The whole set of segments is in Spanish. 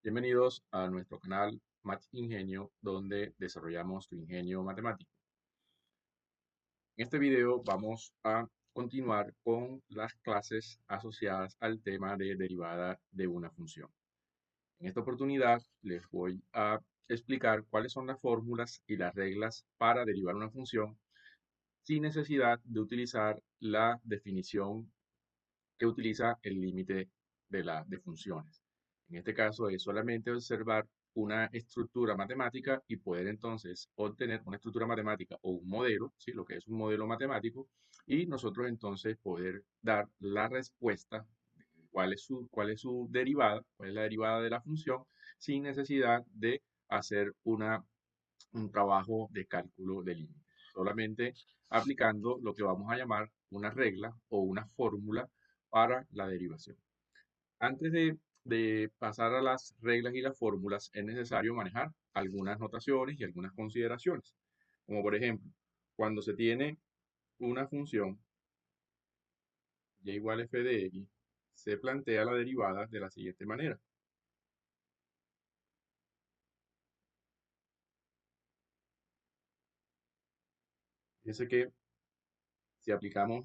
Bienvenidos a nuestro canal Math Ingenio, donde desarrollamos tu ingenio matemático. En este video vamos a continuar con las clases asociadas al tema de derivada de una función. En esta oportunidad les voy a explicar cuáles son las fórmulas y las reglas para derivar una función sin necesidad de utilizar la definición que utiliza el límite de funciones. En este caso es solamente observar una estructura matemática y poder entonces obtener una estructura matemática o un modelo, ¿sí? Lo que es un modelo matemático, y nosotros entonces poder dar la respuesta, cuál es su derivada, cuál es la derivada de la función, sin necesidad de hacer un trabajo de cálculo de límites, solamente aplicando lo que vamos a llamar una regla o una fórmula para la derivación. Antes de pasar a las reglas y las fórmulas, es necesario manejar algunas notaciones y algunas consideraciones. Como por ejemplo, cuando se tiene una función y igual a f de x, se plantea la derivada de la siguiente manera. Fíjense que si aplicamos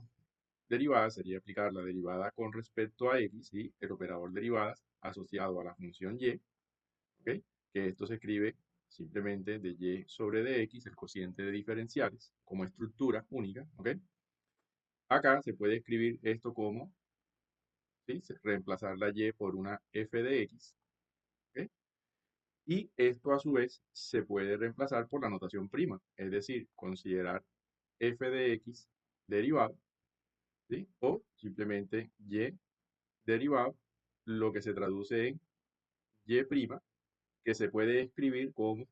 derivada, sería aplicar la derivada con respecto a x y el operador derivadas asociado a la función y, ¿ok? Que esto se escribe simplemente de y sobre dx, el cociente de diferenciales, como estructura única, ¿ok? Acá se puede escribir esto como, ¿sí? Reemplazar la y por una f de x, ¿ok? Y esto a su vez se puede reemplazar por la notación prima, es decir, considerar f de x derivado, ¿sí? O simplemente y derivado, lo que se traduce en y', que se puede escribir como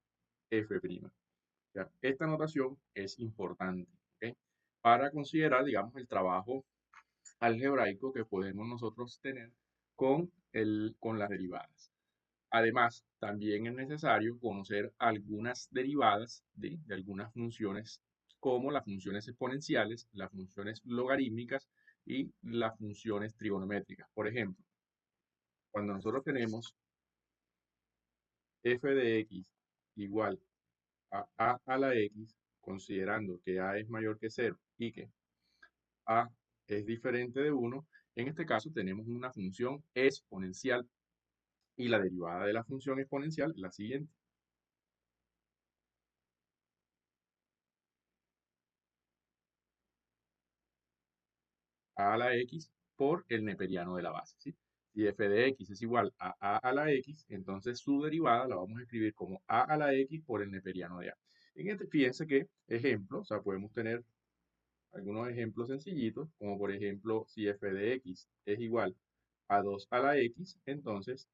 f'. Ya, esta notación es importante, ¿ok? Para considerar, digamos, el trabajo algebraico que podemos nosotros tener con las derivadas. Además, también es necesario conocer algunas derivadas de algunas funciones, como las funciones exponenciales, las funciones logarítmicas y las funciones trigonométricas. Por ejemplo, cuando nosotros tenemos f de x igual a la x, considerando que a es mayor que 0 y que a es diferente de 1, en este caso tenemos una función exponencial y la derivada de la función exponencial es la siguiente. A la x por el neperiano de la base, ¿sí? Si f de x es igual a la x, entonces su derivada la vamos a escribir como a la x por el neperiano de a. En este, fíjense que ejemplo, o sea, podemos tener algunos ejemplos sencillitos, como por ejemplo, si f de x es igual a 2 a la x, entonces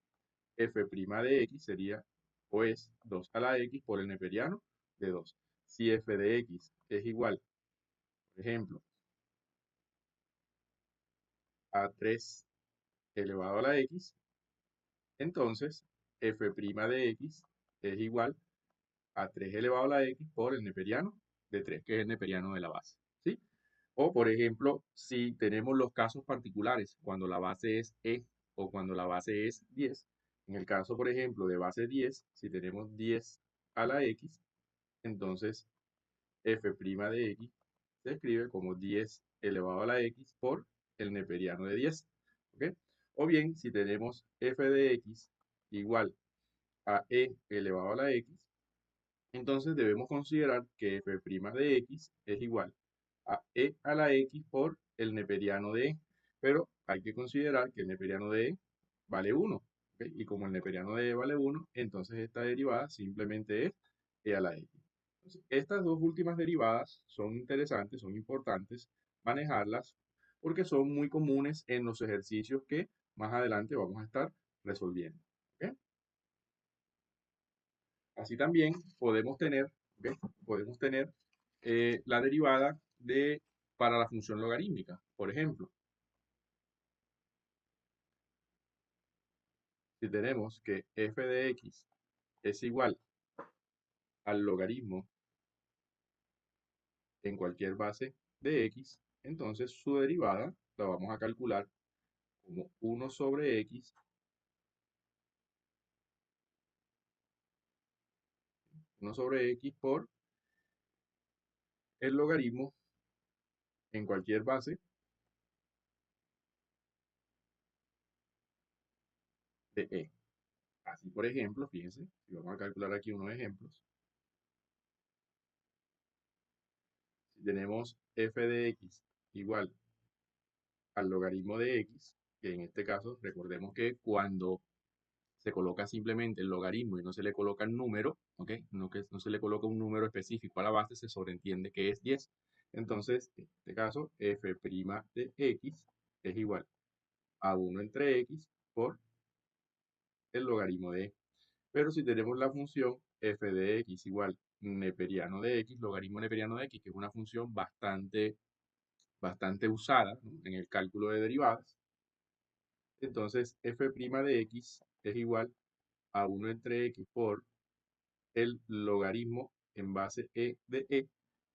f' de x sería, pues, 2 a la x por el neperiano de 2. Si f de x es igual, por ejemplo, a 3 elevado a la x, entonces f' de x es igual a 3 elevado a la x por el neperiano de 3, que es el neperiano de la base, ¿sí? O, por ejemplo, si tenemos los casos particulares, cuando la base es e o cuando la base es 10. En el caso, por ejemplo, de base 10, si tenemos 10 a la x, entonces f' de x se escribe como 10 elevado a la x por el neperiano de 10, ¿ok? O bien, si tenemos f de x igual a e elevado a la x, entonces debemos considerar que f' de x es igual a e a la x por el neperiano de e. Pero hay que considerar que el neperiano de e vale 1. ¿Ok? Y como el neperiano de e vale 1, entonces esta derivada simplemente es e a la x. Entonces, estas dos últimas derivadas son interesantes, son importantes manejarlas porque son muy comunes en los ejercicios que más adelante vamos a estar resolviendo. ¿Ok? Así también podemos tener, ¿ok? Podemos tener la derivada para la función logarítmica. Por ejemplo, si tenemos que f de x es igual al logaritmo en cualquier base de x, entonces su derivada la vamos a calcular como 1 sobre x 1 sobre x por el logaritmo en cualquier base de e. Así, por ejemplo, fíjense, si vamos a calcular aquí unos ejemplos, si tenemos f de x igual al logaritmo de x, que en este caso recordemos que cuando se coloca simplemente el logaritmo y no se le coloca el número, ¿ok? No se le coloca un número específico a la base, se sobreentiende que es 10. Entonces, en este caso, f' de x es igual a 1 entre x por el logaritmo de e. Pero si tenemos la función f de x igual neperiano de x, logaritmo neperiano de x, que es una función bastante usada, ¿no?, en el cálculo de derivadas, entonces f' de x es igual a 1 entre x por el logaritmo en base de e.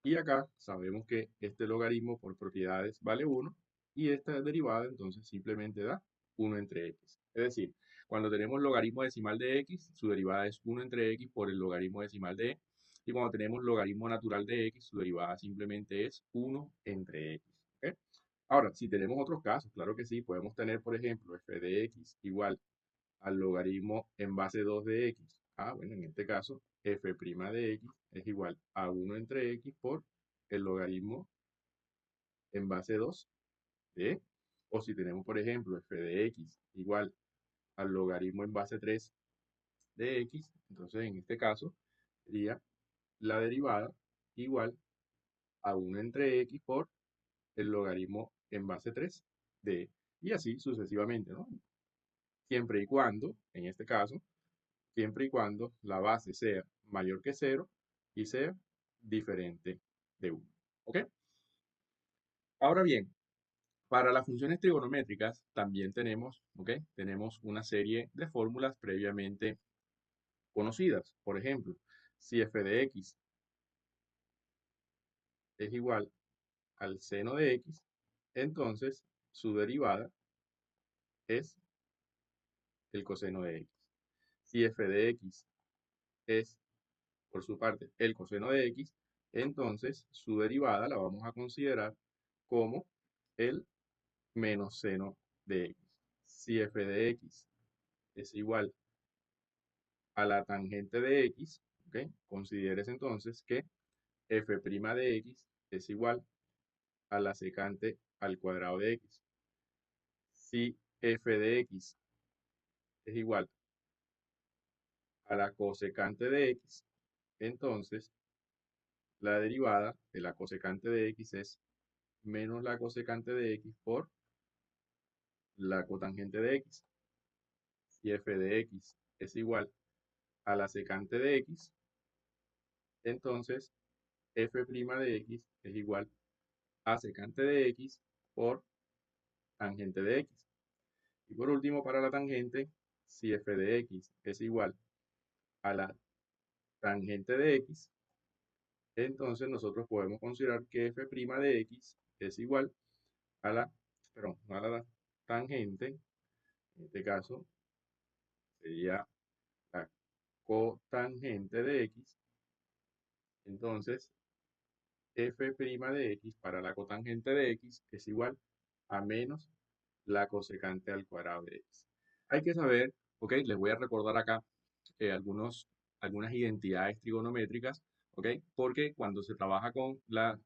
Y acá sabemos que este logaritmo por propiedades vale 1 y esta derivada entonces simplemente da 1 entre x. Es decir, cuando tenemos logaritmo decimal de x, su derivada es 1 entre x por el logaritmo decimal de e. Y cuando tenemos logaritmo natural de x, su derivada simplemente es 1 entre x. ¿Ok? Ahora, si tenemos otros casos, claro que sí, podemos tener, por ejemplo, f de x igual al logaritmo en base 2 de x. Bueno, en este caso, f' de x es igual a 1 entre x por el logaritmo en base 2 de, o si tenemos, por ejemplo, f de x igual al logaritmo en base 3 de x, entonces en este caso sería la derivada igual a 1 entre x por el logaritmo en base 3 de, y así sucesivamente, ¿no? Siempre y cuando, en este caso, siempre y cuando la base sea mayor que 0 y sea diferente de 1. ¿Ok? Ahora bien, para las funciones trigonométricas también tenemos, ¿ok? Tenemos una serie de fórmulas previamente conocidas. Por ejemplo, si f de x es igual al seno de x, entonces su derivada es el coseno de x. Si f de x es, por su parte, el coseno de x, entonces su derivada la vamos a considerar como el menos seno de x. Si f de x es igual a la tangente de x, ¿ok? Consideres entonces que f' de x es igual a la secante al cuadrado de x. Si f de x es igual a la cosecante de x, entonces la derivada de la cosecante de x es menos la cosecante de x por la cotangente de x. Si f de x es igual a la secante de x, entonces f' de x es igual a secante de x por tangente de x. Y por último, para la tangente, si f de x es igual a la tangente de x, entonces nosotros podemos considerar que f' de x es igual a la, perdón, no a la tangente, en este caso sería la cotangente de x. Entonces, f' de x para la cotangente de x es igual a menos la cosecante al cuadrado de x. Hay que saber, ok, les voy a recordar acá algunas identidades trigonométricas, ok, porque cuando se trabaja con las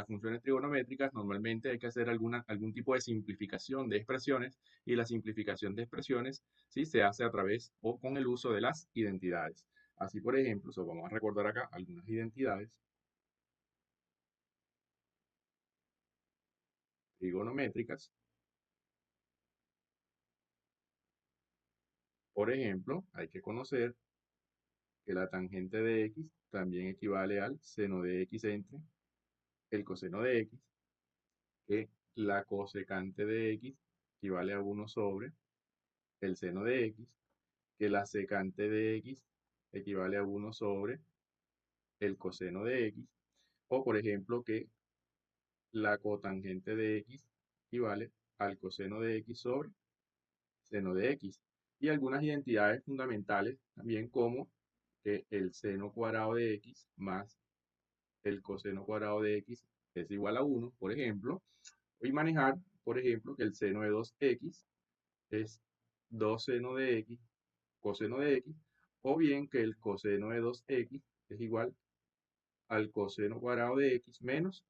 funciones trigonométricas, normalmente hay que hacer algún tipo de simplificación de expresiones, y la simplificación de expresiones, ¿sí?, se hace a través o con el uso de las identidades. Así, por ejemplo, vamos a recordar acá algunas identidades trigonométricas. Por ejemplo, hay que conocer que la tangente de x también equivale al seno de x entre el coseno de x, que la cosecante de x equivale a 1 sobre el seno de x, que la secante de x equivale a 1 sobre el coseno de x, o por ejemplo que la cotangente de x equivale al coseno de x sobre seno de x. Y algunas identidades fundamentales también como que el seno cuadrado de x más el coseno cuadrado de x es igual a 1, por ejemplo, y manejar, por ejemplo, que el seno de 2x es 2 seno de x, coseno de x, o bien que el coseno de 2x es igual al coseno cuadrado de x menos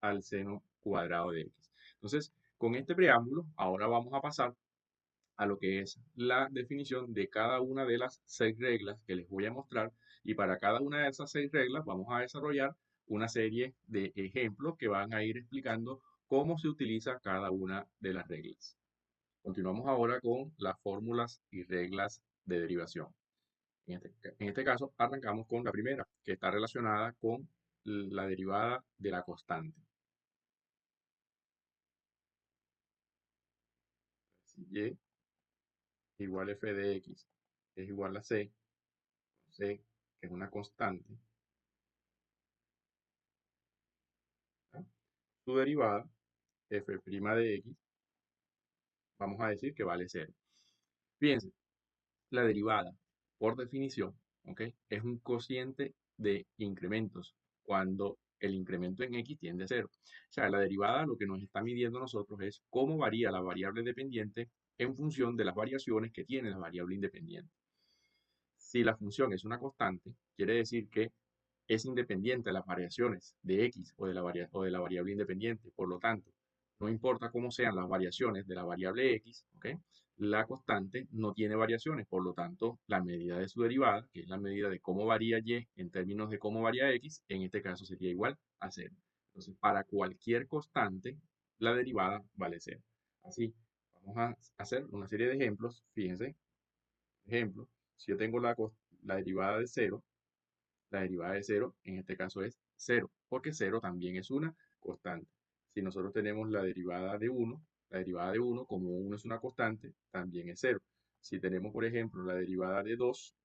al seno cuadrado de x. Entonces, con este preámbulo, ahora vamos a pasar a lo que es la definición de cada una de las 6 reglas que les voy a mostrar, y para cada una de esas 6 reglas vamos a desarrollar una serie de ejemplos que van a ir explicando cómo se utiliza cada una de las reglas. Continuamos ahora con las fórmulas y reglas de derivación. En este caso, arrancamos con la primera, que está relacionada con la derivada de la constante. Si y igual a f de x es igual a c, c que es una constante, ¿ya? Su derivada, f' de x, vamos a decir que vale 0. Fíjense, la derivada, por definición, ¿ok?, es un cociente de incrementos cuando el incremento en x tiende a 0. O sea, la derivada lo que nos está midiendo a nosotros es cómo varía la variable dependiente en función de las variaciones que tiene la variable independiente. Si la función es una constante, quiere decir que es independiente de las variaciones de x o de la variable independiente. Por lo tanto, no importa cómo sean las variaciones de la variable x, ¿ok?, la constante no tiene variaciones. Por lo tanto, la medida de su derivada, que es la medida de cómo varía y en términos de cómo varía x, en este caso sería igual a 0. Entonces, para cualquier constante, la derivada vale 0. Así, vamos a hacer una serie de ejemplos. Fíjense, ejemplo, si yo tengo la derivada de 0, la derivada de 0 en este caso es 0, porque 0 también es una constante. Si nosotros tenemos la derivada de 1, la derivada de 1, como 1 es una constante, también es 0. Si tenemos, por ejemplo, la derivada de 2,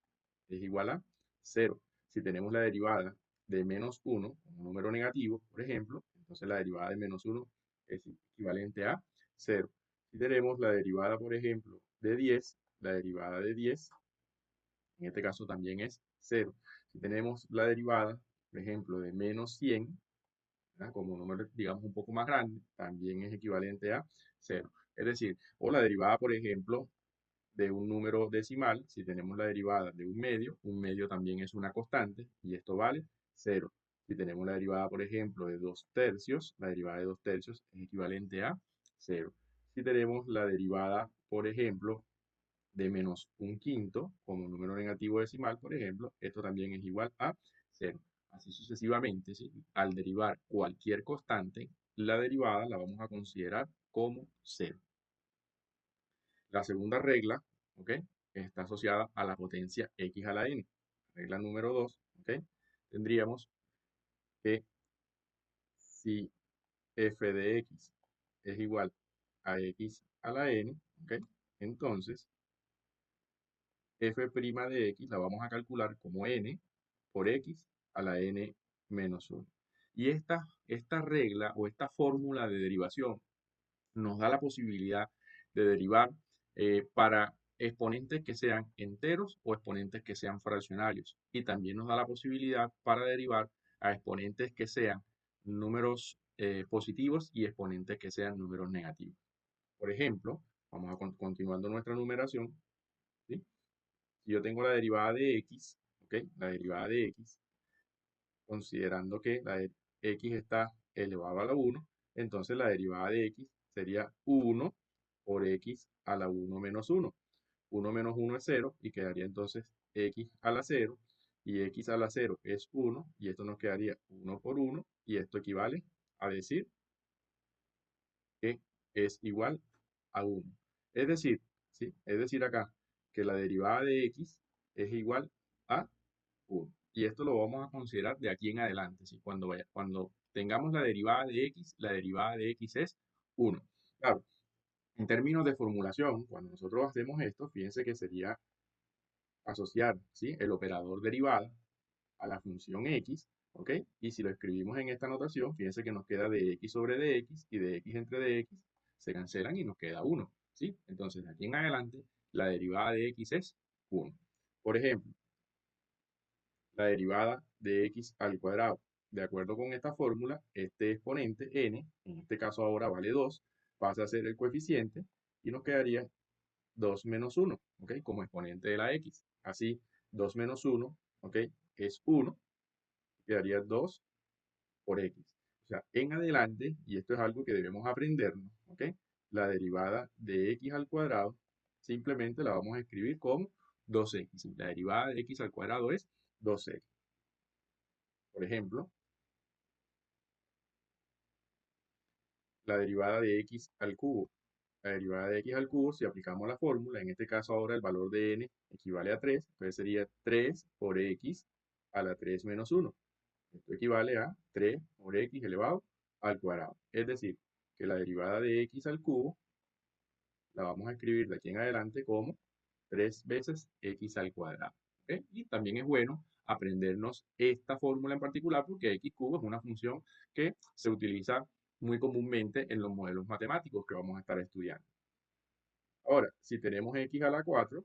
es igual a 0. Si tenemos la derivada de menos 1, un número negativo, por ejemplo, entonces la derivada de menos 1 es equivalente a 0. Si tenemos la derivada, por ejemplo, de 10, la derivada de 10 en este caso también es 0. Si tenemos la derivada, por ejemplo, de menos 100, ¿verdad?, como un número, digamos, un poco más grande, también es equivalente a 0. Es decir, o la derivada, por ejemplo, de un número decimal, si tenemos la derivada de un medio también es una constante y esto vale 0. Si tenemos la derivada, por ejemplo, de 2 tercios, la derivada de 2 tercios es equivalente a 0. Si tenemos la derivada, por ejemplo, de menos un quinto como número negativo decimal, por ejemplo, esto también es igual a 0. Así sucesivamente, ¿sí? Al derivar cualquier constante, la derivada la vamos a considerar como 0. La segunda regla, ¿ok?, está asociada a la potencia x a la n. Regla número 2, ¿ok?, tendríamos que si f de x es igual a x a la n, ¿ok?, entonces f' de x la vamos a calcular como n por x a la n menos 1. Y esta regla o esta fórmula de derivación nos da la posibilidad de derivar para exponentes que sean enteros o exponentes que sean fraccionarios. Y también nos da la posibilidad para derivar a exponentes que sean números positivos y exponentes que sean números negativos. Por ejemplo, vamos a continuando nuestra numeración, ¿sí? Si yo tengo la derivada de x, ¿ok?, la derivada de x, considerando que la de x está elevado a la 1, entonces la derivada de x sería 1 por x a la 1 menos 1. 1 menos 1 es 0 y quedaría entonces x a la 0, y x a la 0 es 1, y esto nos quedaría 1 por 1, y esto equivale a decir que es igual a 1. Es decir, ¿sí?, es decir acá que la derivada de x es igual a 1. Y esto lo vamos a considerar de aquí en adelante, ¿sí? Cuando tengamos la derivada de x es 1. Claro, en términos de formulación, cuando nosotros hacemos esto, fíjense que sería asociar, ¿sí?, el operador derivada a la función x, ¿ok? Y si lo escribimos en esta notación, fíjense que nos queda de x sobre dx y de x entre dx, se cancelan y nos queda 1, ¿sí? Entonces, de aquí en adelante, la derivada de x es 1. Por ejemplo, la derivada de x al cuadrado. De acuerdo con esta fórmula, este exponente n, en este caso ahora vale 2, pasa a ser el coeficiente y nos quedaría 2 menos 1, ¿ok? Como exponente de la x. Así, 2 menos 1, ¿ok? Es 1, quedaría 2 por x. O sea, en adelante, y esto es algo que debemos aprendernos, ¿ok? La derivada de x al cuadrado simplemente la vamos a escribir como 2x. La derivada de x al cuadrado es 2x. Por ejemplo, la derivada de x al cubo. La derivada de x al cubo, si aplicamos la fórmula, en este caso ahora el valor de n equivale a 3, entonces sería 3 por x a la 3 menos 1. Esto equivale a 3 por x elevado al cuadrado. Es decir, que la derivada de x al cubo la vamos a escribir de aquí en adelante como 3 veces x al cuadrado. ¿Ok? Y también es bueno aprendernos esta fórmula en particular porque x cubo es una función que se utiliza muy comúnmente en los modelos matemáticos que vamos a estar estudiando. Ahora, si tenemos x a la 4,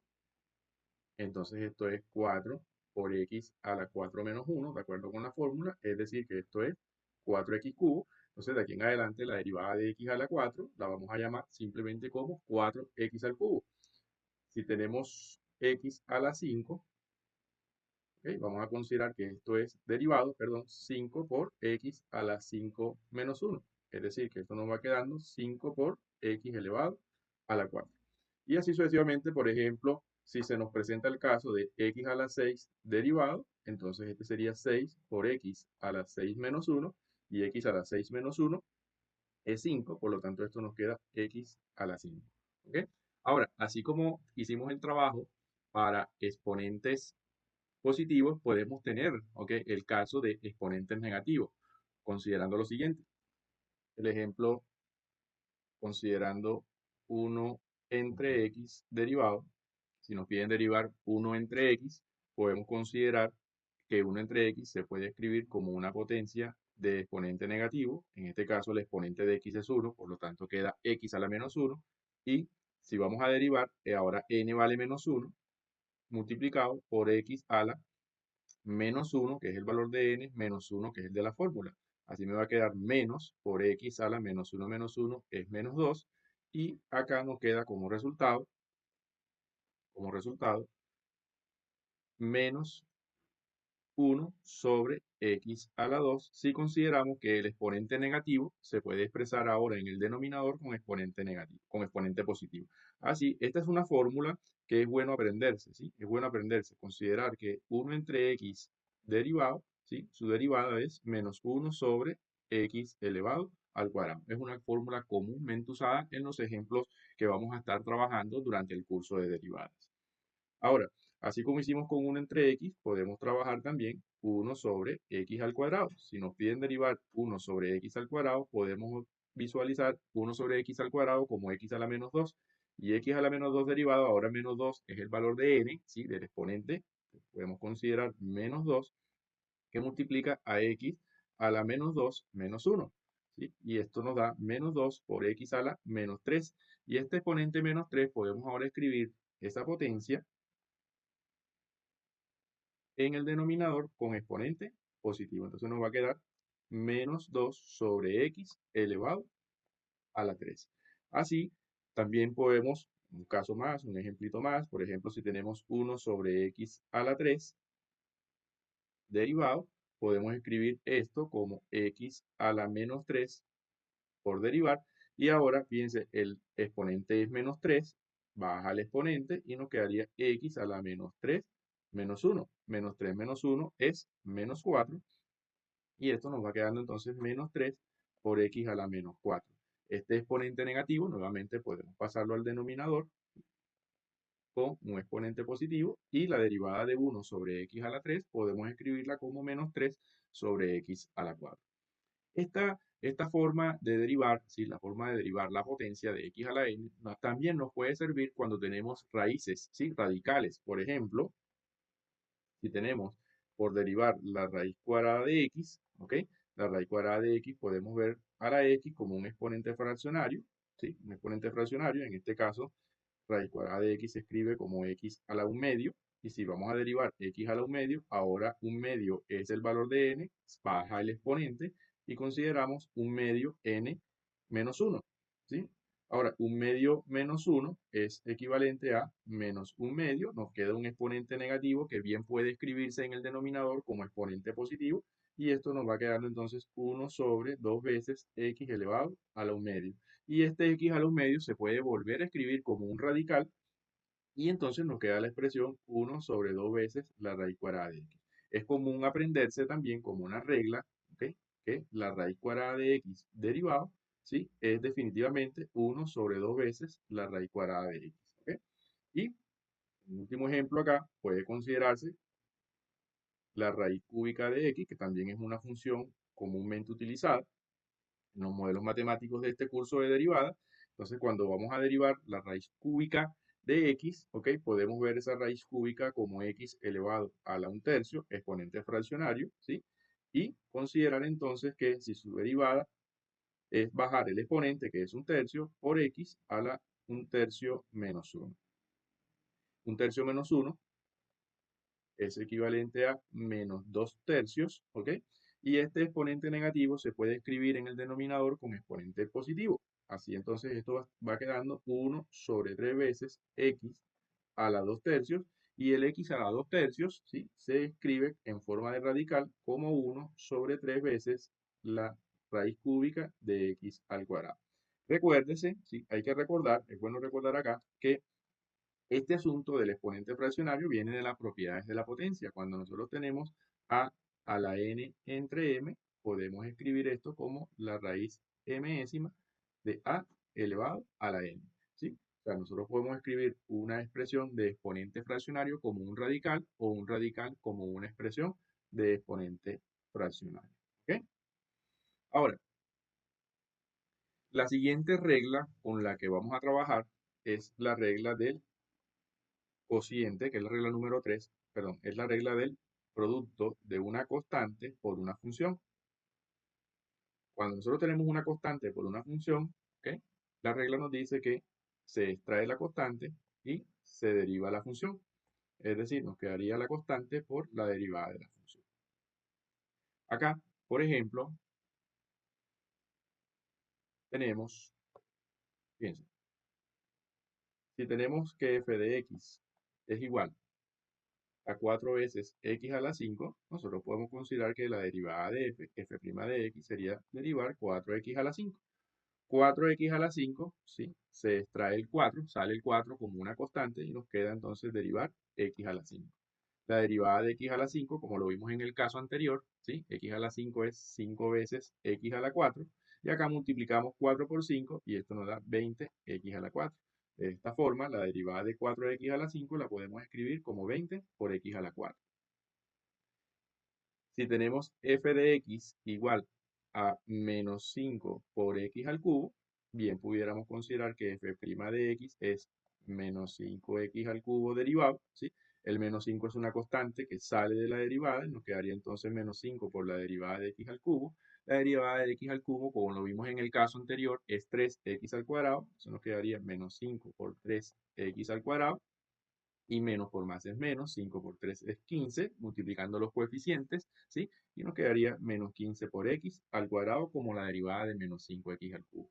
entonces esto es 4 por x a la 4 menos 1, de acuerdo con la fórmula, es decir, que esto es 4x cubo. Entonces, de aquí en adelante, la derivada de x a la 4 la vamos a llamar simplemente como 4x al cubo. Si tenemos x a la 5, ¿ok? Vamos a considerar que esto es derivado, perdón, 5 por x a la 5 menos 1. Es decir, que esto nos va quedando 5 por x elevado a la 4. Y así sucesivamente, por ejemplo, si se nos presenta el caso de x a la 6 derivado, entonces este sería 6 por x a la 6 menos 1, y x a la 6 menos 1 es 5, por lo tanto esto nos queda x a la 5. ¿Ok? Ahora, así como hicimos el trabajo para exponentes positivos, podemos tener, ¿ok?, el caso de exponentes negativos, considerando lo siguiente. El ejemplo, considerando 1 entre x derivado. Si nos piden derivar 1 entre x, podemos considerar que 1 entre x se puede escribir como una potencia de exponente negativo. En este caso, el exponente de x es 1, por lo tanto queda x a la menos 1. Y si vamos a derivar, ahora n vale menos 1, multiplicado por x a la menos 1, que es el valor de n, menos 1, que es el de la fórmula. Así me va a quedar menos por x a la menos 1 es menos 2. Y acá nos queda como resultado, menos 1 sobre x a la 2 si consideramos que el exponente negativo se puede expresar ahora en el denominador con exponente negativo, con exponente positivo. Así, esta es una fórmula que es bueno aprenderse, ¿sí? Es bueno aprenderse, considerar que 1 entre x derivado, ¿sí? Su derivada es menos 1 sobre x elevado al cuadrado. Es una fórmula comúnmente usada en los ejemplos que vamos a estar trabajando durante el curso de derivadas. Ahora, así como hicimos con 1 entre x, podemos trabajar también 1 sobre x al cuadrado. Si nos piden derivar 1 sobre x al cuadrado, podemos visualizar 1 sobre x al cuadrado como x a la menos 2. Y x a la menos 2 derivado, ahora menos 2 es el valor de n, ¿sí?, del exponente. Podemos considerar menos 2 que multiplica a x a la menos 2 menos 1. ¿Sí? Y esto nos da menos 2 por x a la menos 3. Y este exponente menos 3 podemos ahora escribir esa potencia en el denominador con exponente positivo. Entonces nos va a quedar menos 2 sobre x elevado a la 3. Así, también podemos, un caso más, un ejemplito más, por ejemplo, si tenemos 1 sobre x a la 3 derivado, podemos escribir esto como x a la menos 3 por derivar. Y ahora, fíjense, el exponente es menos 3, baja el exponente y nos quedaría x a la menos 3 menos 1. Menos 3 menos 1 es menos 4. Y esto nos va quedando entonces menos 3 por x a la menos 4. Este exponente negativo, nuevamente podemos pasarlo al denominador con un exponente positivo. Y la derivada de 1 sobre x a la 3 podemos escribirla como menos 3 sobre x a la 4. Esta forma de derivar, ¿sí?, la forma de derivar la potencia de x a la n, también nos puede servir cuando tenemos raíces, ¿sí?, radicales. Por ejemplo, si tenemos por derivar la raíz cuadrada de x, ¿ok? La raíz cuadrada de x podemos ver a la x como un exponente fraccionario, ¿sí? Un exponente fraccionario, en este caso, raíz cuadrada de x se escribe como x a la 1 medio, Y si vamos a derivar x a la 1/2, ahora 1/2 es el valor de n, baja el exponente y consideramos 1/2 n menos 1, ¿sí? Ahora, 1/2 menos 1 es equivalente a menos 1/2. Nos queda un exponente negativo que bien puede escribirse en el denominador como exponente positivo. Y esto nos va quedando entonces 1 sobre 2 veces x elevado a la 1/2. Y este x a la 1/2 se puede volver a escribir como un radical. Y entonces nos queda la expresión 1 sobre 2 veces la raíz cuadrada de x. Es común aprenderse también como una regla, ¿ok?, que la raíz cuadrada de x derivado, ¿sí?, es definitivamente 1 sobre 2 veces la raíz cuadrada de x. ¿Ok? Y un último ejemplo acá puede considerarse la raíz cúbica de x, que también es una función comúnmente utilizada en los modelos matemáticos de este curso de derivada. Entonces, cuando vamos a derivar la raíz cúbica de x, ¿ok?, podemos ver esa raíz cúbica como x elevado a la 1/3, exponente fraccionario, ¿sí? Y considerar entonces que si su derivada es bajar el exponente, que es 1/3, por x a la 1/3 menos 1. 1/3 menos 1 es equivalente a menos 2/3, ¿ok? Y este exponente negativo se puede escribir en el denominador como exponente positivo. Así entonces esto va quedando 1 sobre 3 veces x a la 2/3, y el x a la 2/3, ¿sí?, se escribe en forma de radical como 1 sobre 3 veces la raíz cúbica de x al cuadrado. Recuérdese, ¿sí?, hay que recordar, es bueno recordar acá, que este asunto del exponente fraccionario viene de las propiedades de la potencia. Cuando nosotros tenemos a la n entre m, podemos escribir esto como la raíz mésima de a elevado a la n, ¿sí? O sea, nosotros podemos escribir una expresión de exponente fraccionario como un radical, o un radical como una expresión de exponente fraccionario. ¿Ok? Ahora, la siguiente regla con la que vamos a trabajar es la regla del cociente, que es la regla número 3, perdón, es la regla del producto de una constante por una función. Cuando nosotros tenemos una constante por una función, ¿ok?, la regla nos dice que se extrae la constante y se deriva la función. Es decir, nos quedaría la constante por la derivada de la función. Acá, por ejemplo, tenemos, fíjense, si tenemos que f de x es igual a 4 veces x a la 5, nosotros podemos considerar que la derivada de f' de x sería derivar 4x a la 5. 4x a la 5, ¿sí?, se extrae el 4, sale el 4 como una constante y nos queda entonces derivar x a la 5. La derivada de x a la 5, como lo vimos en el caso anterior, ¿sí?, x a la 5 es 5 veces x a la 4, y acá multiplicamos 4 por 5 y esto nos da 20x a la 4. De esta forma, la derivada de 4x a la 5 la podemos escribir como 20 por x a la 4. Si tenemos f de x igual a menos 5 por x al cubo, bien pudiéramos considerar que f' de x es menos 5x al cubo derivado, ¿sí? El menos 5 es una constante que sale de la derivada y nos quedaría entonces menos 5 por la derivada de x al cubo. La derivada de x al cubo, como lo vimos en el caso anterior, es 3x al cuadrado. Eso nos quedaría menos 5 por 3x al cuadrado. Y menos por más es menos, 5 por 3 es 15, multiplicando los coeficientes, ¿sí? Y nos quedaría menos 15 por x al cuadrado como la derivada de menos 5x al cubo.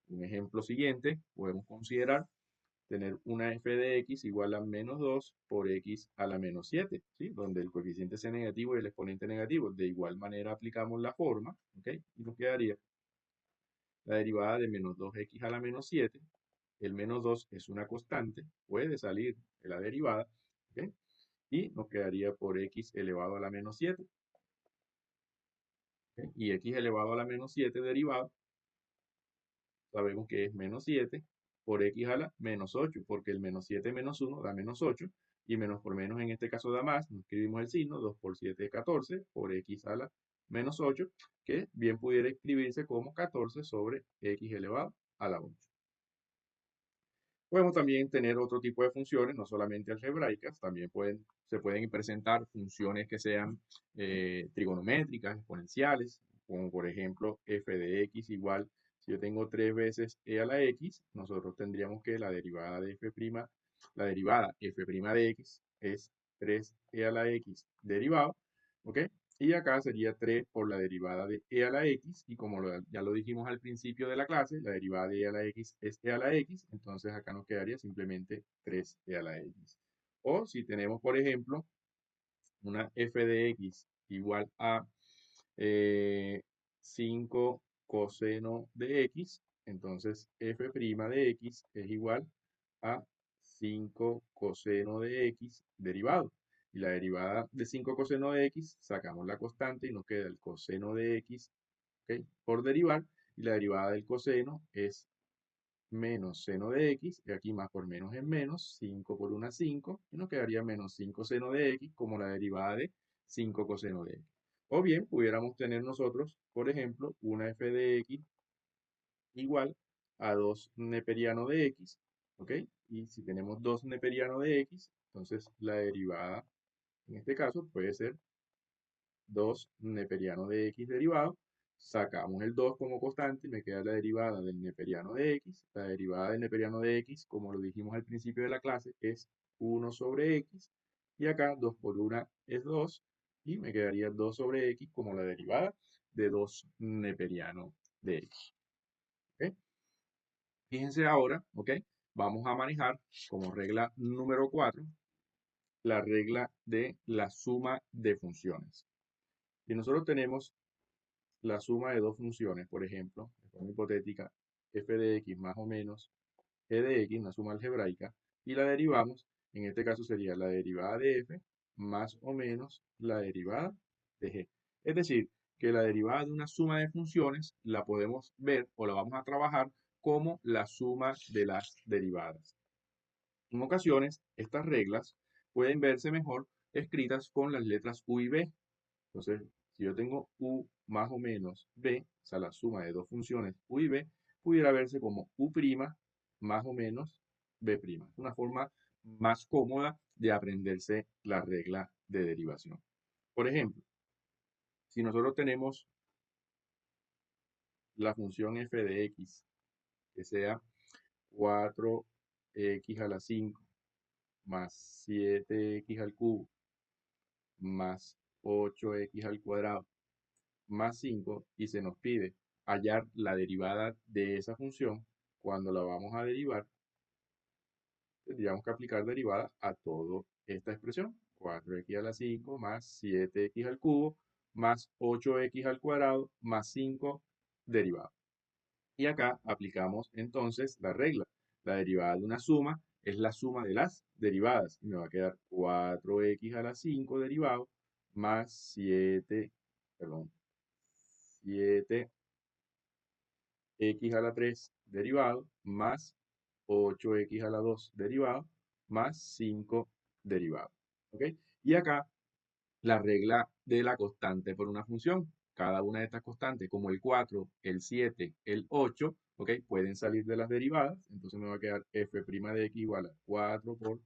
Un ejemplo siguiente, podemos considerar tener una f de x igual a menos 2 por x a la menos 7, ¿sí?, donde el coeficiente sea negativo y el exponente negativo. De igual manera aplicamos la forma, ¿ok?, y nos quedaría la derivada de menos 2x a la menos 7. El menos 2 es una constante, puede salir de la derivada, ¿ok?, y nos quedaría por x elevado a la menos 7. ¿Ok? Y x elevado a la menos 7 derivado, sabemos que es menos 7 por x a la menos 8, porque el menos 7 menos 1 da menos 8, y menos por menos en este caso da más, no escribimos el signo, 2 por 7 es 14, por x a la menos 8, que bien pudiera escribirse como 14 sobre x elevado a la 8. Podemos también tener otro tipo de funciones, no solamente algebraicas, también se pueden presentar funciones que sean trigonométricas, exponenciales, como por ejemplo f de x igual, si yo tengo 3 veces e a la x, nosotros tendríamos que la derivada de f' La derivada f' de x es 3e a la x derivado, ¿ok? Y acá sería 3 por la derivada de e a la x, y como ya lo dijimos al principio de la clase, la derivada de e a la x es e a la x, entonces acá nos quedaría simplemente 3e a la x. O si tenemos, por ejemplo, una f de x igual a 5 coseno de x, entonces f' de x es igual a 5 coseno de x derivado. Y la derivada de 5 coseno de x, sacamos la constante y nos queda el coseno de x, ¿ok?, por derivar. Y la derivada del coseno es menos seno de x, y aquí más por menos es menos, 5 por 1 5, y nos quedaría menos 5 seno de x como la derivada de 5 coseno de x. O bien pudiéramos tener nosotros, por ejemplo, una f de x igual a 2 neperiano de x, ¿ok? Y si tenemos 2 neperiano de x, entonces la derivada en este caso puede ser 2 neperiano de x derivado. Sacamos el 2 como constante y me queda la derivada del neperiano de x. La derivada del neperiano de x, como lo dijimos al principio de la clase, es 1 sobre x. Y acá 2 por 1 es 2. Y me quedaría 2 sobre x como la derivada de 2 neperiano de x. ¿Ok? Fíjense ahora, ¿ok? Vamos a manejar como regla número 4 la regla de la suma de funciones. Si nosotros tenemos la suma de dos funciones, por ejemplo, de forma hipotética, f de x más o menos g de x, una suma algebraica, y la derivamos, en este caso sería la derivada de f más o menos la derivada de g. Es decir, que la derivada de una suma de funciones la podemos ver o la vamos a trabajar como la suma de las derivadas. En ocasiones, estas reglas pueden verse mejor escritas con las letras u y b. Entonces, si yo tengo u más o menos b, o sea, la suma de dos funciones u y b, pudiera verse como u' más o menos b'. Es una forma más cómoda de aprenderse la regla de derivación. Por ejemplo, si nosotros tenemos la función f de x, que sea 4x a la 5 más 7x al cubo más 8x al cuadrado más 5, y se nos pide hallar la derivada de esa función. Cuando la vamos a derivar, tendríamos que aplicar derivada a toda esta expresión. 4x a la 5 más 7x al cubo más 8x al cuadrado más 5 derivado. Y acá aplicamos entonces la regla. La derivada de una suma es la suma de las derivadas. Y me va a quedar 4x a la 5 derivado más 7, perdón, 7x a la 3 derivado más 8x a la 2 derivado más 5 derivado. ¿Ok? Y acá la regla de la constante por una función. Cada una de estas constantes, como el 4, el 7, el 8, ¿ok?, pueden salir de las derivadas. Entonces me va a quedar f' de x igual a 4 por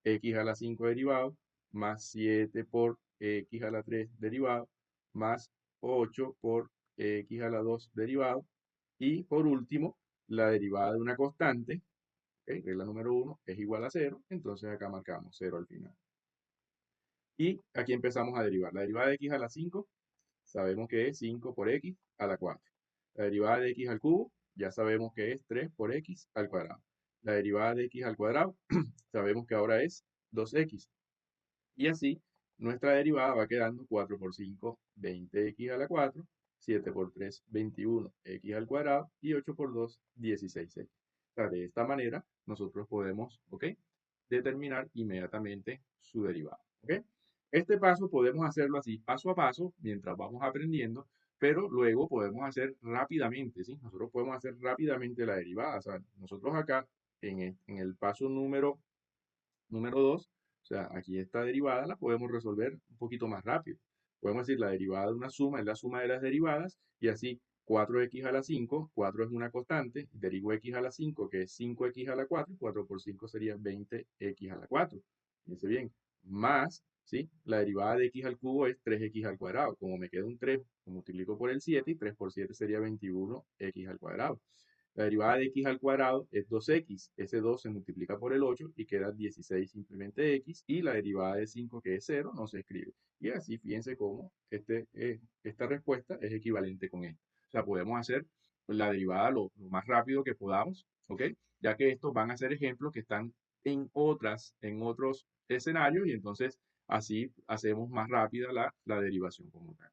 x a la 5 derivado, más 7 por x a la 3 derivado, más 8 por x a la 2 derivado. Y por último, la derivada de una constante, ¿ok?, regla número 1, es igual a 0. Entonces acá marcamos 0 al final. Y aquí empezamos a derivar. La derivada de x a la 5, sabemos que es 5 por x a la 4. La derivada de x al cubo, ya sabemos que es 3 por x al cuadrado. La derivada de x al cuadrado, sabemos que ahora es 2x. Y así, nuestra derivada va quedando 4 por 5, 20x a la 4, 7 por 3, 21x al cuadrado, y 8 por 2, 16x. O sea, de esta manera, nosotros podemos, ¿ok?, determinar inmediatamente su derivada. ¿Ok? Este paso podemos hacerlo así, paso a paso, mientras vamos aprendiendo, pero luego podemos hacer rápidamente, ¿sí? Nosotros podemos hacer rápidamente la derivada. O sea, nosotros acá, en el paso número 2, o sea, aquí esta derivada la podemos resolver un poquito más rápido. Podemos decir la derivada de una suma es la suma de las derivadas, y así 4x a la 5, 4 es una constante, derivo x a la 5, que es 5x a la 4, y 4 por 5 sería 20x a la 4. Fíjense bien, más, ¿sí?, la derivada de x al cubo es 3x al cuadrado. Como me queda un 3, lo multiplico por el 7, y 3 por 7 sería 21x al cuadrado. La derivada de x al cuadrado es 2x. Ese 2 se multiplica por el 8 y queda 16 simplemente x. Y la derivada de 5, que es 0, no se escribe. Y así fíjense cómo esta respuesta es equivalente con esta. O sea, podemos hacer la derivada lo más rápido que podamos, ¿ok? Ya que estos van a ser ejemplos que están en otros escenarios y entonces así hacemos más rápida la derivación como tal.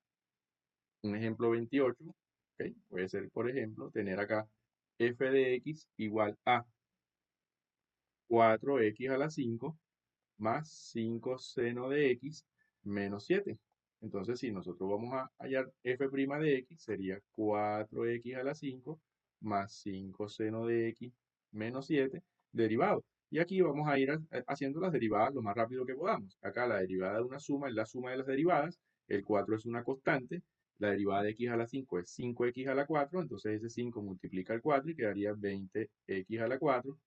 Un ejemplo 28, ¿ok? Puede ser, por ejemplo, tener acá f de x igual a 4x a la 5 más 5 seno de x menos 7. Entonces, si nosotros vamos a hallar f' de x, sería 4x a la 5 más 5 seno de x menos 7 derivado. Y aquí vamos a ir haciendo las derivadas lo más rápido que podamos. Acá la derivada de una suma es la suma de las derivadas. El 4 es una constante. La derivada de x a la 5 es 5x a la 4. Entonces ese 5 multiplica el 4 y quedaría 20x a la 4.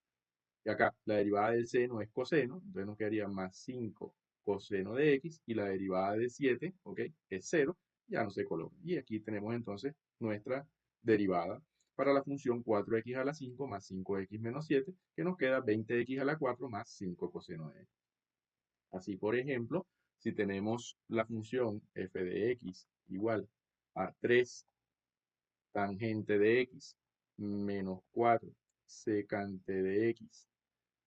Y acá la derivada del seno es coseno, entonces nos quedaría más 5 coseno de x y la derivada de 7, ¿ok? Es 0, ya no se coloca. Y aquí tenemos entonces nuestra derivada para la función 4x a la 5 más 5x menos 7, que nos queda 20x a la 4 más 5 coseno de x. Así, por ejemplo, si tenemos la función f de x igual a 3 tangente de x menos 4 secante de x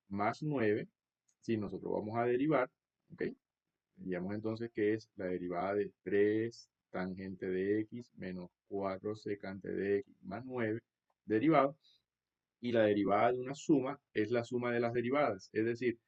más 9, si nosotros vamos a derivar, ¿ok? Diríamos entonces que es la derivada de 3 tangente de x menos 4 secante de x más 9 derivado, y la derivada de una suma es la suma de las derivadas, es decir,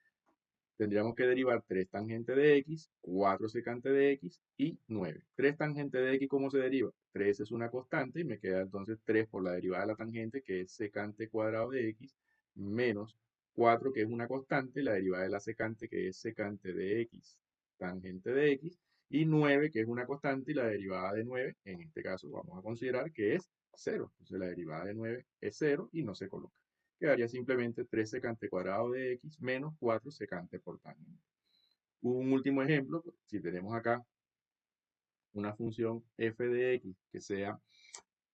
tendríamos que derivar 3 tangente de x, 4 secante de x y 9. 3 tangente de x, ¿cómo se deriva? 3 es una constante y me queda entonces 3 por la derivada de la tangente, que es secante cuadrado de x, menos 4, que es una constante, la derivada de la secante, que es secante de x, tangente de x, y 9, que es una constante, y la derivada de 9, en este caso vamos a considerar que es 0. Entonces la derivada de 9 es 0 y no se coloca. Quedaría simplemente 3 secante cuadrado de x menos 4 secante por tangente. Un último ejemplo, si tenemos acá una función f de x que sea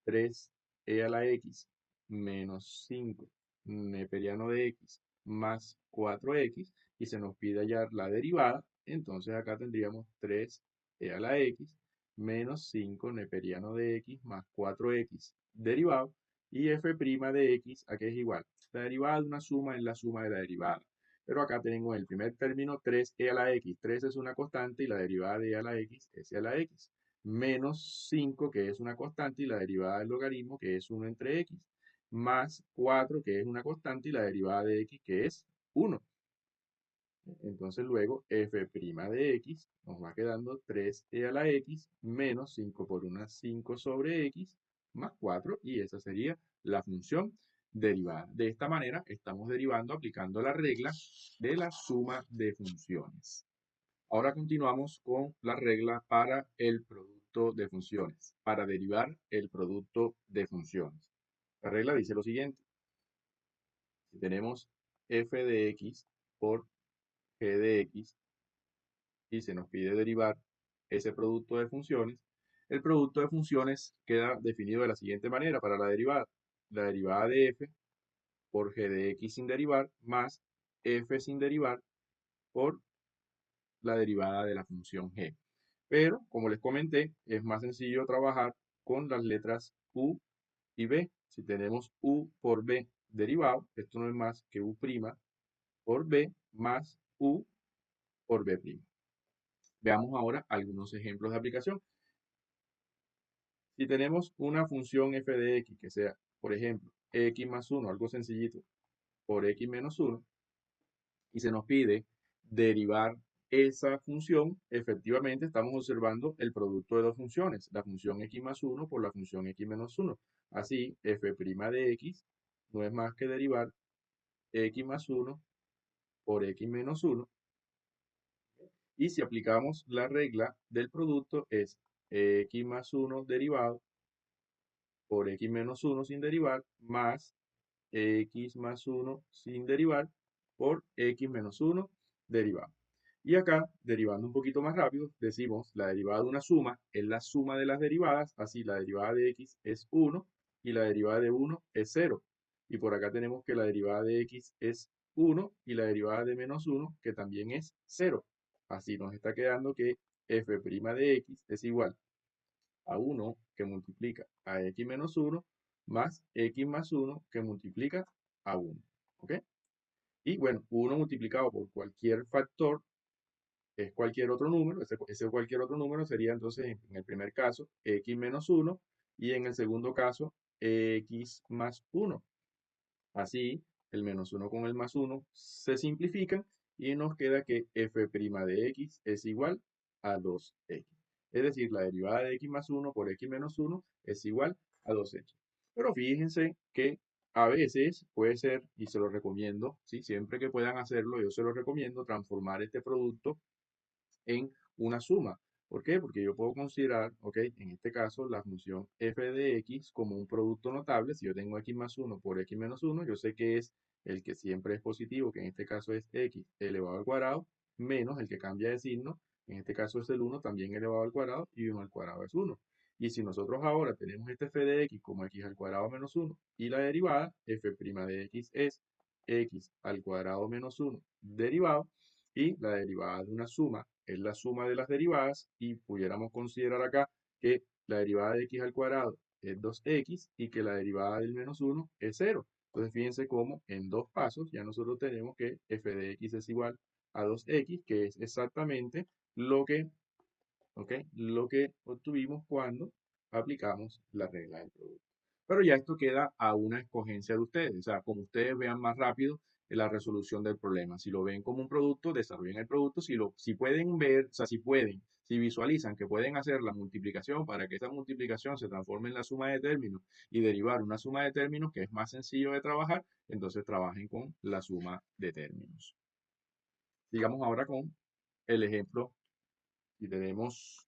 3e a la x menos 5 neperiano de x más 4x y se nos pide hallar la derivada, entonces acá tendríamos 3e a la x menos 5 neperiano de x más 4x derivado y f' de x a que es igual. La derivada de una suma es la suma de la derivada. Pero acá tenemos el primer término 3e a la x. 3 es una constante y la derivada de e a la x es e a la x menos 5, que es una constante, y la derivada del logaritmo, que es 1 entre x, más 4, que es una constante, y la derivada de x, que es 1. Entonces luego f' de x nos va quedando 3e a la x menos 5 por una 5 sobre x más 4, y esa sería la función derivada. De esta manera estamos derivando aplicando la regla de la suma de funciones. Ahora continuamos con la regla para el producto de funciones, para derivar el producto de funciones. La regla dice lo siguiente: si tenemos f de x por g de x y se nos pide derivar ese producto de funciones, el producto de funciones queda definido de la siguiente manera para la derivada. La derivada de f por g de x sin derivar más f sin derivar por la derivada de la función g. Pero, como les comenté, es más sencillo trabajar con las letras u y b. Si tenemos u por b derivado, esto no es más que u' por b más u por b'. Veamos ahora algunos ejemplos de aplicación. Si tenemos una función f de x que sea, por ejemplo, x más 1, algo sencillito, por x menos 1, y se nos pide derivar esa función, efectivamente estamos observando el producto de dos funciones, la función x más 1 por la función x menos 1. Así, f' de x no es más que derivar x más 1 por x menos 1. Y si aplicamos la regla del producto es x más 1 derivado por x menos 1 sin derivar más x más 1 sin derivar por x menos 1 derivado. Y acá, derivando un poquito más rápido, decimos la derivada de una suma es la suma de las derivadas, así la derivada de x es 1 y la derivada de 1 es 0. y por acá tenemos que la derivada de x es 1 y la derivada de menos 1 que también es 0. Así nos está quedando que f' de x es igual a 1 que multiplica a x menos 1 más x más 1 que multiplica a 1. ¿Ok? Y bueno, 1 multiplicado por cualquier factor es cualquier otro número, ese cualquier otro número sería entonces en el primer caso x menos 1 y en el segundo caso x más 1. Así, el menos 1 con el más 1 se simplifican y nos queda que f' de x es igual a 2x. Es decir, la derivada de x más 1 por x menos 1 es igual a 2x. Pero fíjense que a veces puede ser, y se lo recomiendo, ¿sí? Siempre que puedan hacerlo, yo se lo recomiendo, transformar este producto en una suma. ¿Por qué? Porque yo puedo considerar, ok, en este caso, la función f de x como un producto notable. Si yo tengo x más 1 por x menos 1, yo sé que es el que siempre es positivo, que en este caso es x elevado al cuadrado, menos el que cambia de signo, en este caso es el 1 también elevado al cuadrado, y 1 al cuadrado es 1. Y si nosotros ahora tenemos este f de x como x al cuadrado menos 1, y la derivada, f' de x es x al cuadrado menos 1 derivado, y la derivada de una suma es la suma de las derivadas y pudiéramos considerar acá que la derivada de x al cuadrado es 2x y que la derivada del menos 1 es 0. Entonces fíjense cómo en dos pasos ya nosotros tenemos que f de x es igual a 2x, que es exactamente lo que, ¿ok? Lo que obtuvimos cuando aplicamos la regla del producto. Pero ya esto queda a una escogencia de ustedes, o sea, como ustedes vean más rápido la resolución del problema. Si lo ven como un producto, desarrollen el producto. Si pueden ver, o sea, si visualizan que pueden hacer la multiplicación para que esa multiplicación se transforme en la suma de términos y derivar una suma de términos que es más sencillo de trabajar, entonces trabajen con la suma de términos. Sigamos ahora con el ejemplo. Si tenemos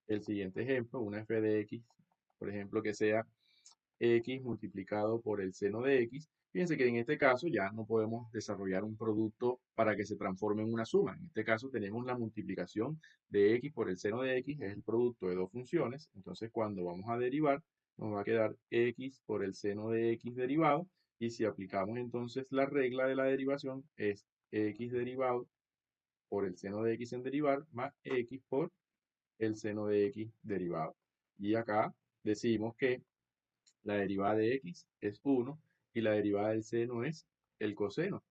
el siguiente ejemplo, una f de x, por ejemplo, que sea x multiplicado por el seno de x. Fíjense que en este caso ya no podemos desarrollar un producto para que se transforme en una suma. En este caso tenemos la multiplicación de x por el seno de x, es el producto de dos funciones. Entonces cuando vamos a derivar, nos va a quedar x por el seno de x derivado. Y si aplicamos entonces la regla de la derivación, es x derivado por el seno de x en derivar más x por el seno de x derivado. Y acá decimos que la derivada de x es 1 y la derivada del seno es el coseno.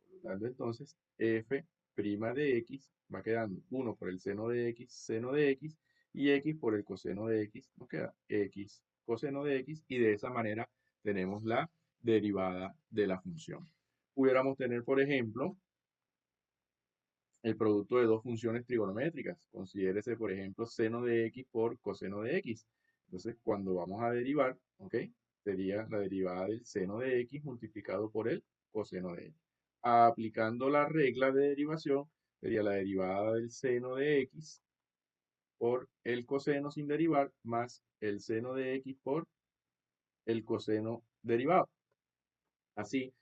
Por lo tanto, entonces, f' de x va quedando 1 por el seno de x, y x por el coseno de x nos queda x coseno de x, y de esa manera tenemos la derivada de la función. Pudiéramos tener, por ejemplo, el producto de dos funciones trigonométricas. Considérese, por ejemplo, seno de x por coseno de x. Entonces, cuando vamos a derivar, ¿ok? Sería la derivada del seno de x multiplicado por el coseno de x. Aplicando la regla de derivación, sería la derivada del seno de x por el coseno sin derivar más el seno de x por el coseno derivado. Así,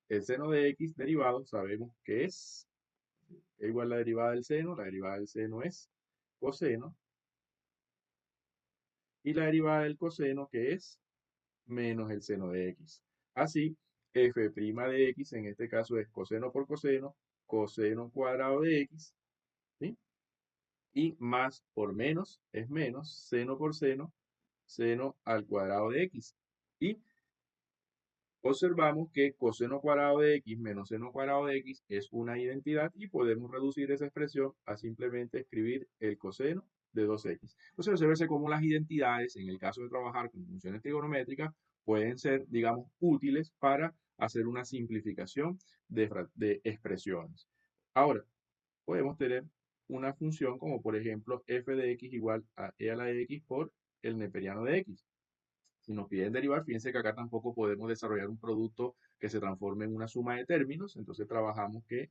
el seno de x derivado sabemos que es igual a la derivada del seno es coseno, y la derivada del coseno que es menos el seno de x. Así, f' de x en este caso es coseno por coseno, coseno cuadrado de x, ¿sí? Y más por menos es menos, seno por seno, seno al cuadrado de x. Y observamos que coseno cuadrado de x menos seno cuadrado de x es una identidad y podemos reducir esa expresión a simplemente escribir el coseno de 2x. Entonces, observe cómo las identidades, en el caso de trabajar con funciones trigonométricas, pueden ser, digamos, útiles para hacer una simplificación de expresiones. Ahora, podemos tener una función como, por ejemplo, f de x igual a e a la x por el neperiano de x. Si nos piden derivar, fíjense que acá tampoco podemos desarrollar un producto que se transforme en una suma de términos, entonces trabajamos que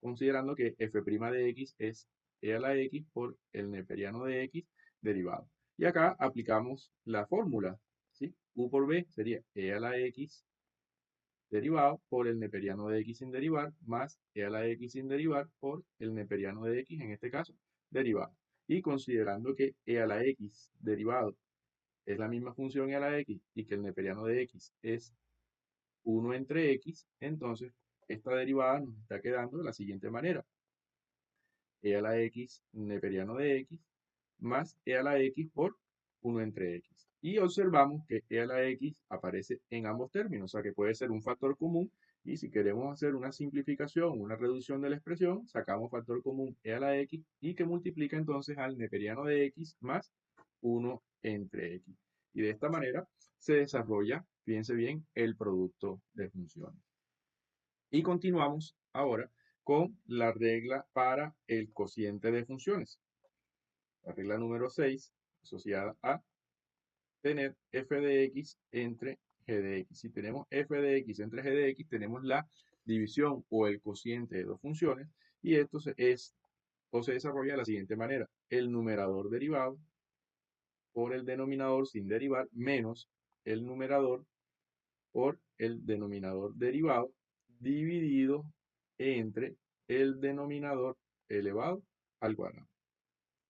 considerando que f' de x es e a la x por el neperiano de x derivado. Y acá aplicamos la fórmula, ¿sí? U por b sería e a la x derivado por el neperiano de x sin derivar más e a la x sin derivar por el neperiano de x, en este caso, derivado. Y considerando que e a la x derivado es la misma función e a la x y que el neperiano de x es 1 entre x, entonces esta derivada nos está quedando de la siguiente manera. E a la x neperiano de x más e a la x por 1 entre x. Y observamos que e a la x aparece en ambos términos, o sea que puede ser un factor común y si queremos hacer una simplificación, una reducción de la expresión, sacamos factor común e a la x y que multiplica entonces al neperiano de x más 1 entre x. Y de esta manera se desarrolla, fíjense bien, el producto de funciones. Y continuamos ahora con la regla para el cociente de funciones. La regla número 6, asociada a tener f de x entre g de x. Si tenemos f de x entre g de x, tenemos la división o el cociente de dos funciones y esto se desarrolla de la siguiente manera. El numerador derivado por el denominador sin derivar menos el numerador por el denominador derivado dividido entre el denominador elevado al cuadrado.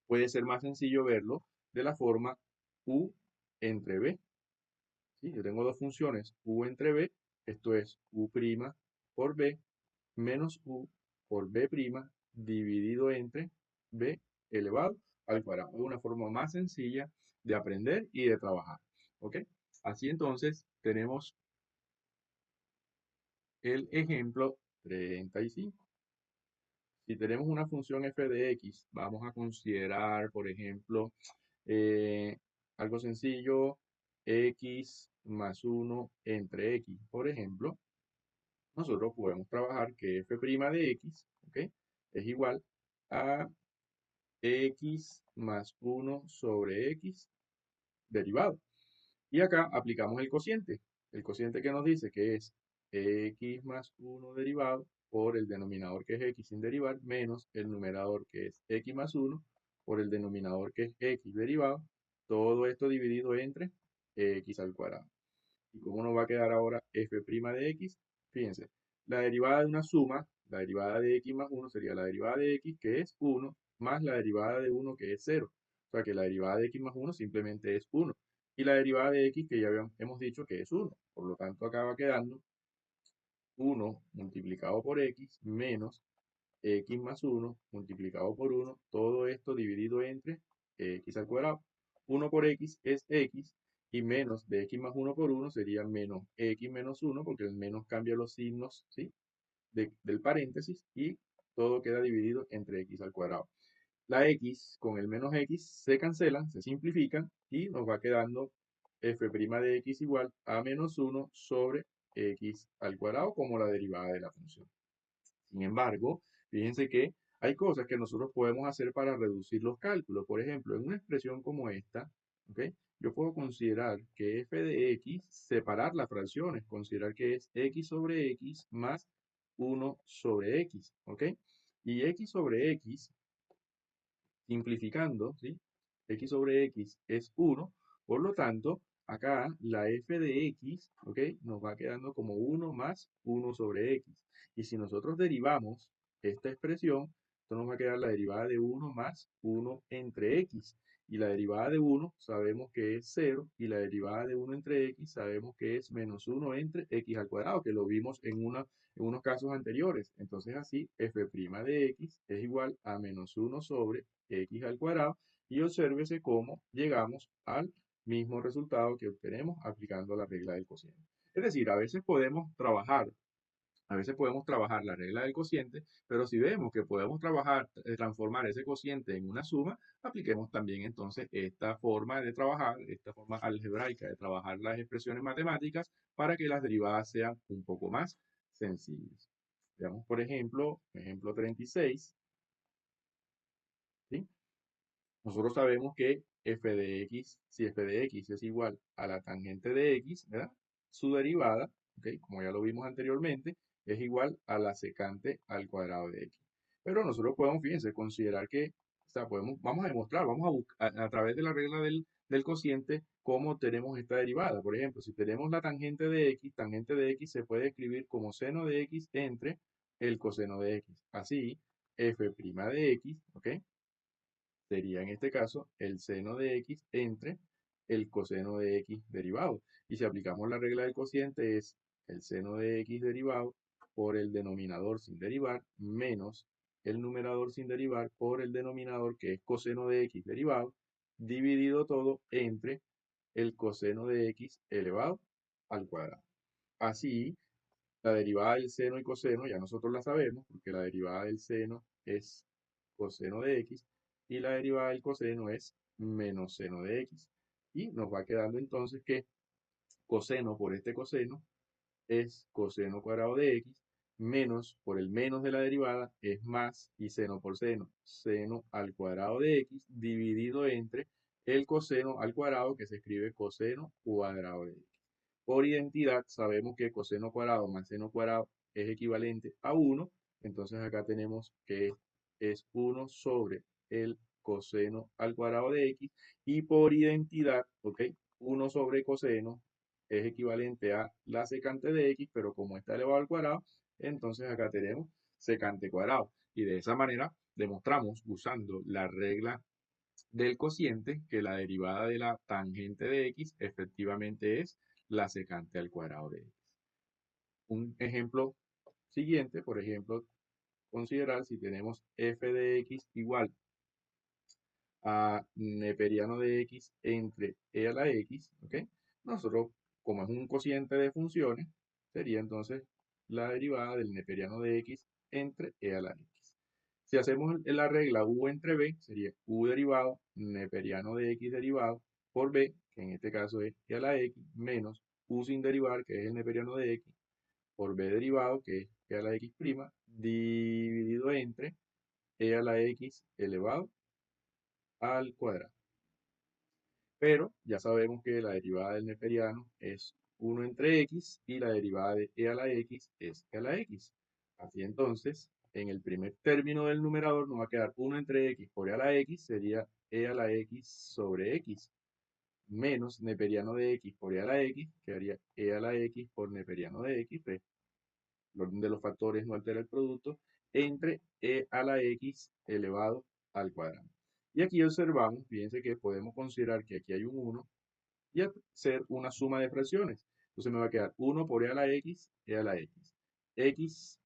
Puede ser más sencillo verlo de la forma u entre b. ¿Sí? Yo tengo dos funciones, u entre b, esto es u' por b menos u por b' dividido entre b elevado al cuadrado. Es una forma más sencilla de aprender y de trabajar. ¿Ok? Así entonces tenemos el ejemplo 35. Si tenemos una función f de x, vamos a considerar, por ejemplo, eh, algo sencillo, x más 1 entre x. Por ejemplo, nosotros podemos trabajar que f' de x, ¿ok? Es igual a x más 1 sobre x derivado. Y acá aplicamos el cociente. El cociente que nos dice que es x más 1 derivado por el denominador que es x sin derivar menos el numerador que es x más 1 por el denominador que es x derivado. Todo esto dividido entre x al cuadrado. ¿Y cómo nos va a quedar ahora f' de x? Fíjense, la derivada de una suma, la derivada de x más 1 sería la derivada de x que es 1 más la derivada de 1 que es 0. O sea que la derivada de x más 1 simplemente es 1. Y la derivada de x que ya hemos dicho que es 1. Por lo tanto, acá va quedando 1 multiplicado por x menos x más 1 multiplicado por 1. Todo esto dividido entre x al cuadrado. 1 por x es x y menos de x más 1 por 1 sería menos x menos 1 porque el menos cambia los signos, ¿sí? Del paréntesis y todo queda dividido entre x al cuadrado. La x con el menos x se cancelan, se simplifican y nos va quedando f' de x igual a menos 1 sobre x al cuadrado como la derivada de la función. Sin embargo, fíjense que hay cosas que nosotros podemos hacer para reducir los cálculos. Por ejemplo, en una expresión como esta, ¿ok? Yo puedo considerar que f de x, separar las fracciones, considerar que es x sobre x más 1 sobre x, ¿ok? Y x sobre x simplificando, ¿sí? X sobre x es 1, por lo tanto, acá la f de x, ¿ok? Nos va quedando como 1 más 1 sobre x. Y si nosotros derivamos esta expresión, esto nos va a quedar la derivada de 1 más 1 entre x. Y la derivada de 1 sabemos que es 0 y la derivada de 1 entre x sabemos que es menos 1 entre x al cuadrado, que lo vimos en unos casos anteriores. Entonces así, f' de x es igual a menos 1 sobre x al cuadrado y obsérvese cómo llegamos al mismo resultado que obtenemos aplicando la regla del cociente. Es decir, a veces podemos trabajar la regla del cociente, pero si vemos que podemos trabajar, transformar ese cociente en una suma, apliquemos también entonces esta forma de trabajar, esta forma algebraica de trabajar las expresiones matemáticas para que las derivadas sean un poco más sencillas. Veamos, por ejemplo 36, ¿sí? Nosotros sabemos que f de x, si f de x es igual a la tangente de x, ¿verdad? Su derivada, ¿ok? Como ya lo vimos anteriormente, es igual a la secante al cuadrado de x. Pero nosotros podemos, fíjense, considerar que, o sea, vamos a demostrar, vamos a buscar a través de la regla del cociente cómo tenemos esta derivada. Por ejemplo, si tenemos la tangente de x se puede escribir como seno de x entre el coseno de x. Así, f' de x, ¿ok? Sería en este caso el seno de x entre el coseno de x derivado. Y si aplicamos la regla del cociente es el seno de x derivado por el denominador sin derivar menos el numerador sin derivar por el denominador que es coseno de x derivado dividido todo entre el coseno de x elevado al cuadrado. Así, la derivada del seno y coseno ya nosotros la sabemos, porque la derivada del seno es coseno de x y la derivada del coseno es menos seno de x. Y nos va quedando entonces que coseno por este coseno es coseno cuadrado de x, menos por el menos de la derivada es más y seno por seno, seno al cuadrado de x dividido entre el coseno al cuadrado que se escribe coseno cuadrado de x. Por identidad sabemos que coseno cuadrado más seno cuadrado es equivalente a 1, entonces acá tenemos que es 1 sobre el coseno al cuadrado de x y por identidad, ¿ok? 1 sobre coseno es equivalente a la secante de x, pero como está elevado al cuadrado, entonces acá tenemos secante cuadrado. Y de esa manera demostramos usando la regla del cociente que la derivada de la tangente de x efectivamente es la secante al cuadrado de x. Un ejemplo siguiente, por ejemplo, considerar si tenemos f de x igual a neperiano de x entre e a la x, ¿ok? Nosotros, como es un cociente de funciones, sería entonces la derivada del neperiano de x entre e a la x. Si hacemos la regla u entre b, sería u derivado neperiano de x derivado por b, que en este caso es e a la x, menos u sin derivar, que es el neperiano de x, por b derivado, que es e a la x prima, dividido entre e a la x elevado al cuadrado. Pero ya sabemos que la derivada del neperiano es 1 entre x y la derivada de e a la x es e a la x. Así entonces, en el primer término del numerador nos va a quedar 1 entre x por e a la x, sería e a la x sobre x, menos neperiano de x por e a la x, quedaría e a la x por neperiano de x, pues el orden de los factores no altera el producto, entre e a la x elevado al cuadrado. Y aquí observamos, fíjense que podemos considerar que aquí hay un 1 y hacer una suma de fracciones. Entonces me va a quedar 1 por e a la x, e a la x. X,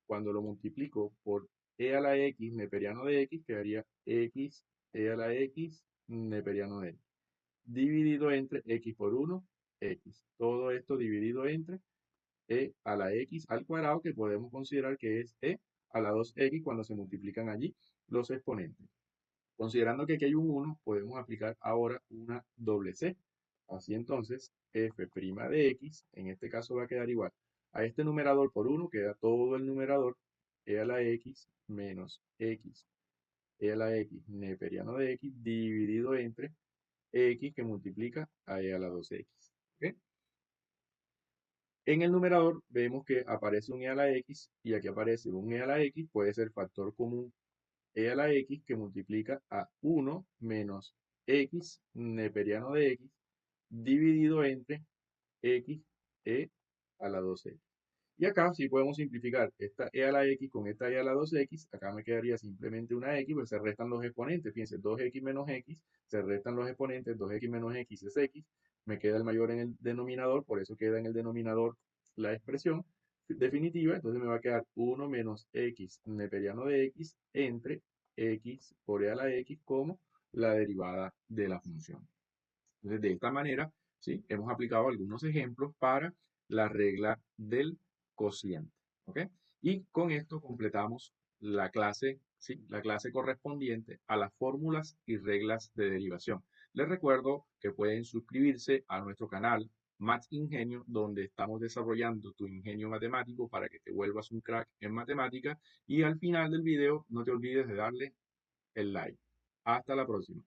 cuando lo multiplico por e a la x neperiano de x, quedaría x, e a la x neperiano de x. Dividido entre x por 1, x. Todo esto dividido entre e a la x al cuadrado, que podemos considerar que es e a la 2x cuando se multiplican allí los exponentes. Considerando que aquí hay un 1, podemos aplicar ahora una doble C. Así entonces, f' de x, en este caso va a quedar igual a este numerador por 1, queda todo el numerador, e a la x menos x, e a la x neperiano de x, dividido entre x que multiplica a e a la 2x. ¿Ok? En el numerador vemos que aparece un e a la x y aquí aparece un e a la x, puede ser factor común e a la x que multiplica a 1 menos x neperiano de x dividido entre x e a la 2x. Y acá sí podemos simplificar esta e a la x con esta e a la 2x. Acá me quedaría simplemente una x, pues se restan los exponentes. Fíjense, 2x menos x, se restan los exponentes, 2x menos x es x. Me queda el mayor en el denominador, por eso queda en el denominador la expresión definitiva. Entonces me va a quedar 1 menos x neperiano de x entre x por e a la x como la derivada de la función. Entonces, de esta manera, ¿sí? Hemos aplicado algunos ejemplos para la regla del cociente. ¿Ok? Y con esto completamos la clase, ¿sí? La clase correspondiente a las fórmulas y reglas de derivación. Les recuerdo que pueden suscribirse a nuestro canal Math Ingenio, donde estamos desarrollando tu ingenio matemático para que te vuelvas un crack en matemáticas. Y al final del video, no te olvides de darle el like. Hasta la próxima.